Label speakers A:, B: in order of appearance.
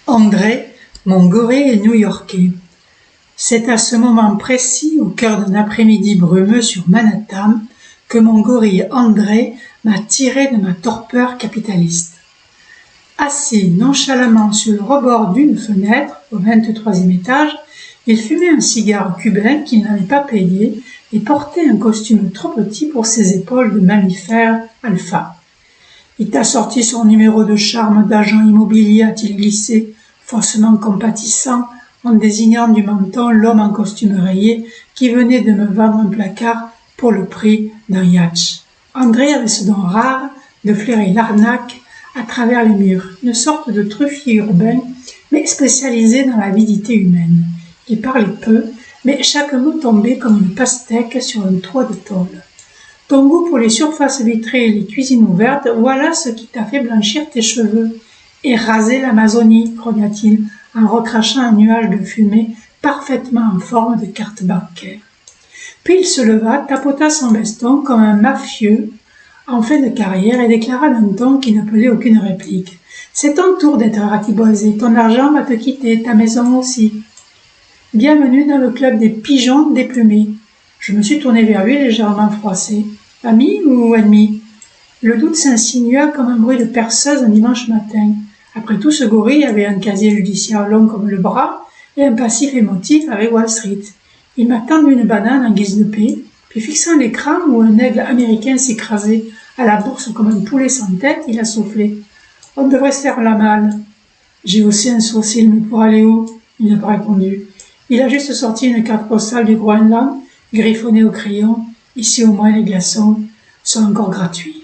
A: André, mon gorille new-yorkais. C'est à ce moment précis, au cœur d'un après-midi brumeux sur Manhattan, que mon gorille André m'a tiré de ma torpeur capitaliste. Assis nonchalamment sur le rebord d'une fenêtre, au 23e étage, il fumait un cigare cubain qu'il n'avait pas payé et portait un costume trop petit pour ses épaules de mammifère alpha. « Il t'a sorti son numéro de charme d'agent immobilier », a-t-il glissé, faussement compatissant, en désignant du menton l'homme en costume rayé qui venait de me vendre un placard pour le prix d'un yacht. André avait ce don rare de flairer l'arnaque à travers les murs, une sorte de truffier urbain, mais spécialisé dans l'avidité humaine. Il parlait peu, mais chaque mot tombait comme une pastèque sur un toit de tôle. « Ton goût pour les surfaces vitrées et les cuisines ouvertes, voilà ce qui t'a fait blanchir tes cheveux. Et raser l'Amazonie, grogna-t-il, en recrachant un nuage de fumée parfaitement en forme de carte bancaire. Puis il se leva, tapota son veston comme un mafieux en fin de carrière et déclara d'un ton qui n'appelait aucune réplique. « C'est ton tour d'être ratiboisé, ton argent va te quitter, ta maison aussi. Bienvenue dans le club des pigeons déplumés. » Je me suis tourné vers lui légèrement froissé. « Ami ou ennemi ?» Le doute s'insinua comme un bruit de perceuse un dimanche matin. Après tout, ce gorille avait un casier judiciaire long comme le bras et un passif émotif avec Wall Street. Il m'a tendu une banane en guise de paix, puis fixant l'écran où un aigle américain s'écrasait à la bourse comme un poulet sans tête, il a soufflé. « On devrait se faire la malle. » J'ai haussé un sourcil, mais pour aller où ? Il n'a pas répondu. Il a juste sorti une carte postale du Groenland, griffonnée au crayon. Ici au moins les glaçons sont encore gratuits.